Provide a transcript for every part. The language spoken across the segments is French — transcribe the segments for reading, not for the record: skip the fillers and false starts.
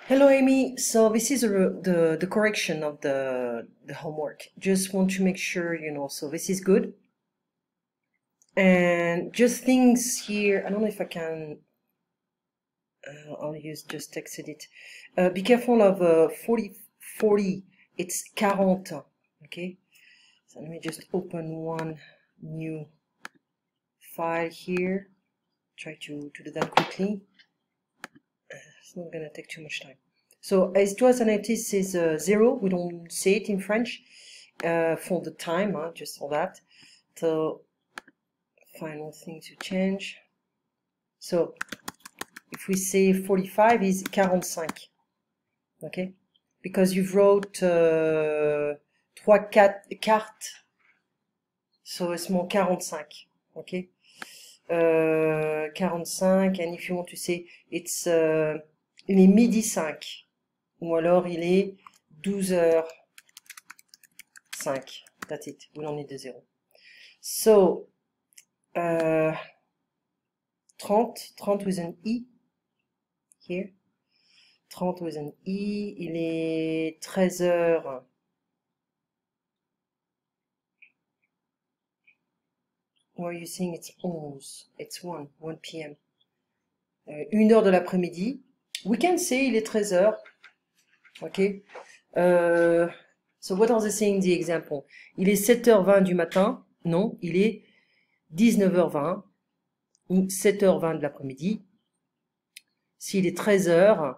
Hello, Amy. So this is the correction of the homework. Just want to make sure, so this is good. And just things here, I don't know if I can, I'll use just text edit. Be careful of 40, it's 40, okay? So let me just open one new file here. Try to do that quickly. It's not gonna take too much time. So as it was notice is 0. We don't say it in French for the time, just for that. So final thing to change. So if we say 45 is 45, okay? Because you've wrote 3, 4 cartes, so it's more 45, okay? 45, and if you want to say it's il est midi 5, ou alors il est 12h05. That's it. We don't need the 0. So 30 with an E here. 30 with an E. Il est 13h. Where are you saying it's 11? It's 1 p.m. 1 heure de l'après-midi. We can say il est 13h. Okay. So what are they saying in the example? Il est 7h20 du matin. Non, il est 19h20 ou 7h20 de l'après-midi. S'il est 13h,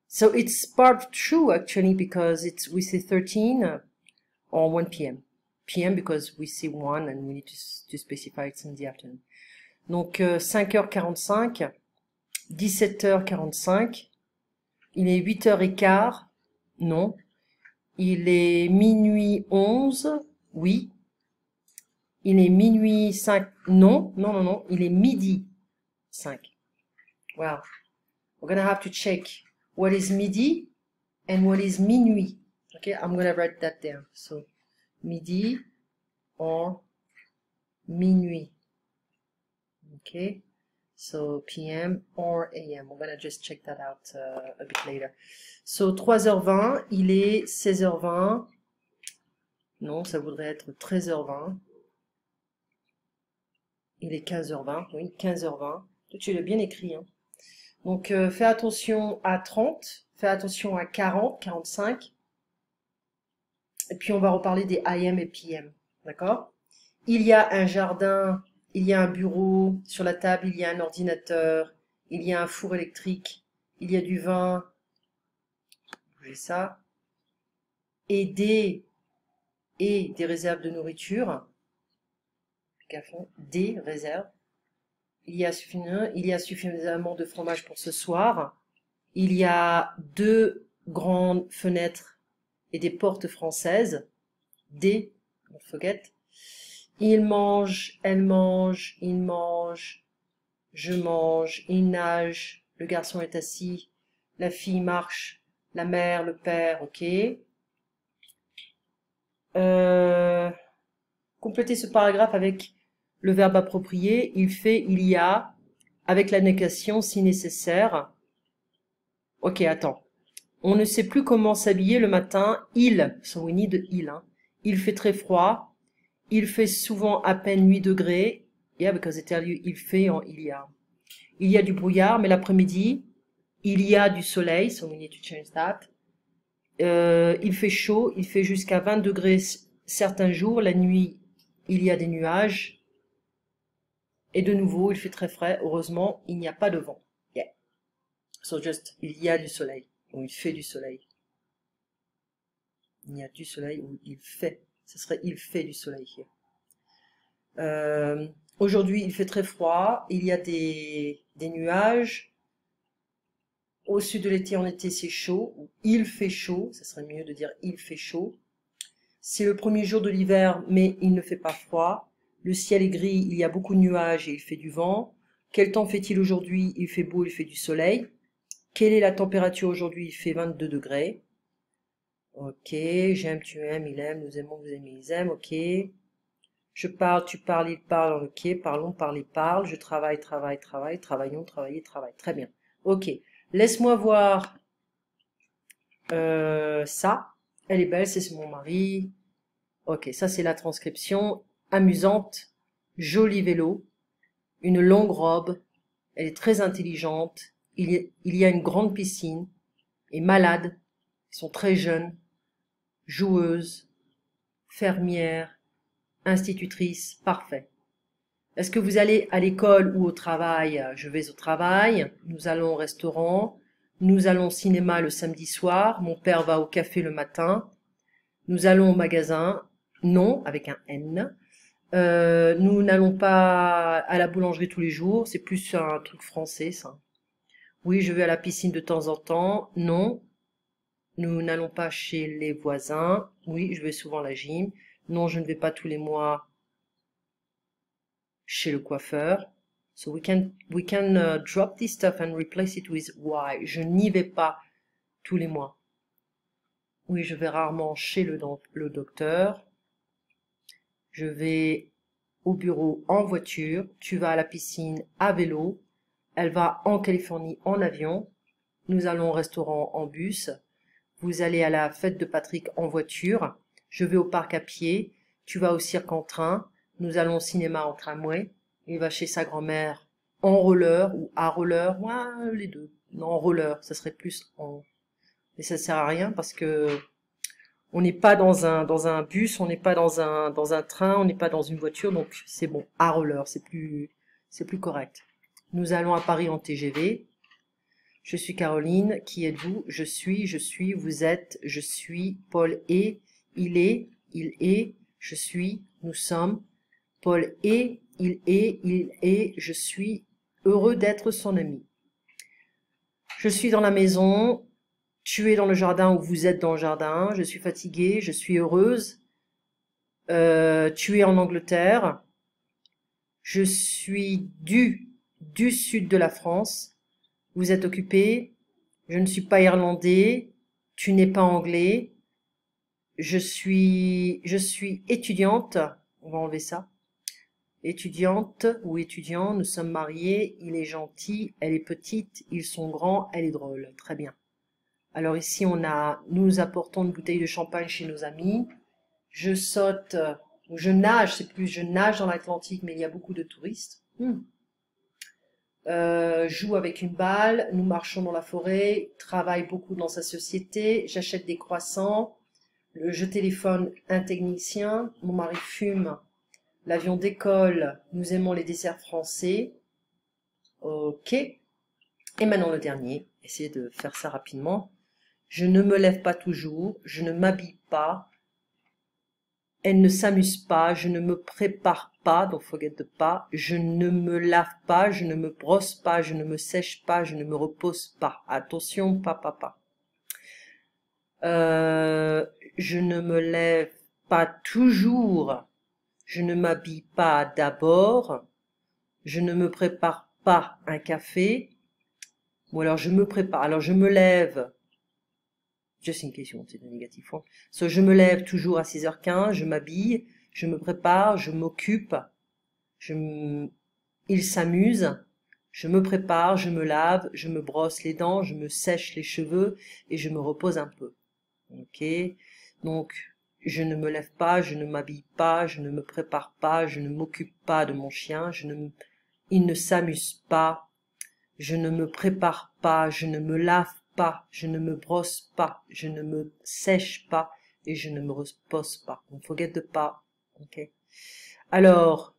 so it's part true actually because we say 13 or 1 p.m. p.m. because we say 1 and we need to specify it's in the afternoon. Donc 5h45, 17h45, il est 8h15, non. Il est minuit 11, oui. Il est minuit 5, non, il est midi 5. Well, we're gonna have to check what is midi and what is minuit. Okay, I'm gonna write that down. So, midi or minuit. Okay, so PM or AM. We're gonna just check that out a bit later. So, 3h20, il est 16h20. Non, ça voudrait être 13h20. Il est 15h20, oui, 15h20. Tu l'as bien écrit, hein. Donc, fais attention à 30, fais attention à 40, 45. Et puis, on va reparler des AM et PM, d'accord? Il y a un jardin, il y a un bureau, sur la table, il y a un ordinateur, il y a un four électrique, il y a du vin, j'ai ça, et des réserves de nourriture, des réserves. Il y a suffisamment de fromage pour ce soir. Il y a 2 grandes fenêtres et des portes françaises. Don't forget. Il mange, elle mange, il mange, je mange, il nage, le garçon est assis, la fille marche, la mère, le père, ok. Complétez ce paragraphe avec le verbe approprié, il fait, il y a, avec la négation si nécessaire. Ok, attends. On ne sait plus comment s'habiller le matin. So we need il. Hein. Il fait très froid. Il fait souvent à peine 8 degrés. Yeah, because they tell you il fait en il y a. Il y a du brouillard, mais l'après-midi, il y a du soleil. So we need to change that. Il fait chaud. Il fait jusqu'à 20 degrés certains jours. La nuit, il y a des nuages. Et de nouveau, il fait très frais. Heureusement, il n'y a pas de vent. Yeah. So just, il y a du soleil. Ou il fait du soleil. Il y a du soleil ou il fait. Ce serait il fait du soleil here. Aujourd'hui, il fait très froid. Il y a des nuages. Au sud de l'été, en été, c'est chaud. Ou il fait chaud. Ce serait mieux de dire il fait chaud. C'est le premier jour de l'hiver, mais il ne fait pas froid. Le ciel est gris, il y a beaucoup de nuages et il fait du vent. Quel temps fait-il aujourd'hui? Il fait beau, il fait du soleil. Quelle est la température aujourd'hui? Il fait 22 degrés. Ok, j'aime, tu aimes, il aime, nous aimons, vous aimez, ils aiment, ok. Je parle, tu parles, il parle, ok. Parlons, parle, il parle. Je travaille, travaille, travaille. Travaillons, travailler, travaille. Très bien. Ok, laisse-moi voir Ça, elle est belle, c'est mon mari. Ok, ça c'est la transcription. Amusante, joli vélo, une longue robe, elle est très intelligente, il y a une grande piscine, et malade, ils sont très jeunes, joueuse, fermière, institutrice, parfait. Est-ce que vous allez à l'école ou au travail? Je vais au travail, nous allons au restaurant, nous allons au cinéma le samedi soir, mon père va au café le matin, nous allons au magasin, non, avec un N. Nous n'allons pas à la boulangerie tous les jours, c'est plus un truc français ça. Oui, je vais à la piscine de temps en temps, non. Nous n'allons pas chez les voisins, oui, je vais souvent à la gym, non, je ne vais pas tous les mois chez le coiffeur. So we can drop this stuff and replace it with why. Je n'y vais pas tous les mois. Oui, je vais rarement chez le docteur. Je vais au bureau en voiture. Tu vas à la piscine à vélo. Elle va en Californie en avion. Nous allons au restaurant en bus. Vous allez à la fête de Patrick en voiture. Je vais au parc à pied. Tu vas au cirque en train. Nous allons au cinéma en tramway. Il va chez sa grand-mère en roller ou à roller. Ouais, les deux. Non, en roller, ça serait plus en... Mais ça sert à rien parce que on n'est pas dans un bus, on n'est pas dans un train, on n'est pas dans une voiture, donc c'est bon. À roller, c'est plus correct. Nous allons à Paris en TGV. Je suis Caroline. Qui êtes-vous? Je suis, vous êtes, je suis, Paul est, il est, je suis, nous sommes. Paul est, il est, je suis heureux d'être son ami. Je suis dans la maison, tu es dans le jardin ou vous êtes dans le jardin, je suis fatiguée, je suis heureuse. Tu es en Angleterre, je suis du sud de la France, vous êtes occupé, je ne suis pas irlandais, tu n'es pas anglais, je suis étudiante, on va enlever ça. Étudiante ou étudiant, nous sommes mariés, il est gentil, elle est petite, ils sont grands, elle est drôle. Très bien. Alors ici, nous apportons une bouteille de champagne chez nos amis. Je saute, ou je nage, c'est plus, je nage dans l'Atlantique, mais il y a beaucoup de touristes. Joue avec une balle, nous marchons dans la forêt, travaille beaucoup dans sa société, j'achète des croissants, je téléphone un technicien, mon mari fume. L'avion décolle, nous aimons les desserts français. Ok. Et maintenant le dernier, essayez de faire ça rapidement. Je ne me lève pas toujours, je ne m'habille pas, elle ne s'amuse pas, je ne me prépare pas, donc forget de pas, je ne me lave pas, je ne me brosse pas, je ne me sèche pas, je ne me repose pas. Attention, pas. Je ne me lève pas toujours. Je ne m'habille pas d'abord, je ne me prépare pas un café, ou alors je me prépare, alors je me lève, just in case you wanted the negative form, so je me lève toujours à 6h15, je m'habille, je me prépare, je m'occupe, il s'amuse, je me prépare, je me lave, je me brosse les dents, je me sèche les cheveux et je me repose un peu. Ok, donc je ne me lève pas, je ne m'habille pas, je ne me prépare pas, je ne m'occupe pas de mon chien, il ne s'amuse pas, je ne me prépare pas, je ne me lave pas, je ne me brosse pas, je ne me sèche pas et je ne me repose pas. On forget de pas. Ok. Alors,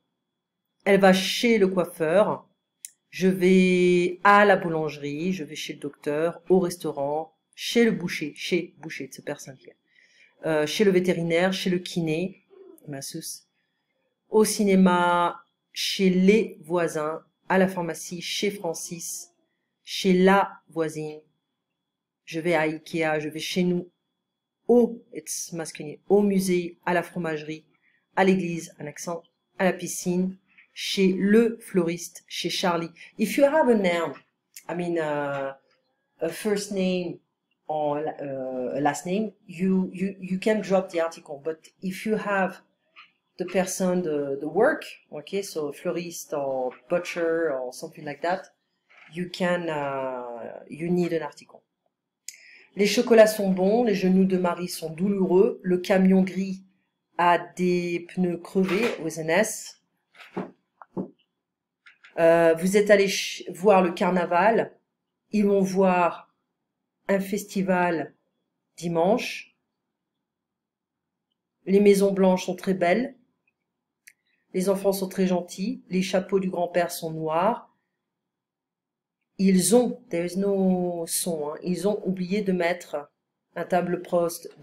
elle va chez le coiffeur, je vais à la boulangerie, je vais chez le docteur, au restaurant, chez le boucher, c'est personne qui chez le vétérinaire, chez le kiné, masseuse, au cinéma, chez les voisins, à la pharmacie, chez Francis, chez la voisine. Je vais à Ikea, je vais chez nous, it's masculin, au musée, à la fromagerie, à l'église, un accent, à la piscine, chez le fleuriste, chez Charlie. If you have a noun, I mean a first name or a last name, you can drop the article. But if you have the person, the work, okay, so fleurist or butcher or something like that, you need an article. Les chocolats sont bons, les genoux de Marie sont douloureux, le camion gris a des pneus crevés, with an S. Vous êtes allé voir le carnaval, ils vont voir un festival dimanche. Les maisons blanches sont très belles, les enfants sont très gentils, les chapeaux du grand-père sont noirs. Ils ont, there is no son, hein, ils ont oublié de mettre un tableau-post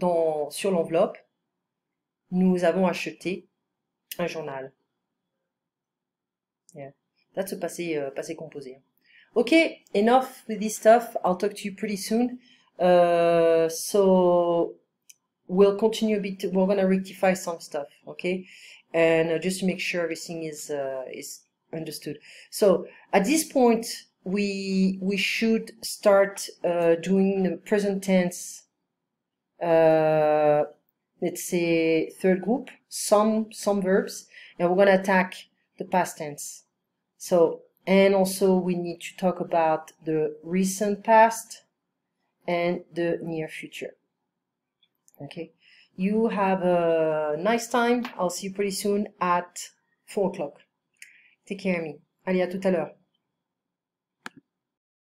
sur l'enveloppe. Nous avons acheté un journal. Yeah. That's a passé composé. Okay, enough with this stuff. I'll talk to you pretty soon. So we'll continue a bit. We're gonna rectify some stuff, okay? And just to make sure everything is understood. So at this point, we should start doing the present tense. Let's say third group, some verbs, and we're gonna attack the past tense. So, and also we need to talk about the recent past and the near future. Okay, you have a nice time. I'll see you pretty soon at 4 o'clock. Take care of me. Allez, à tout à l'heure.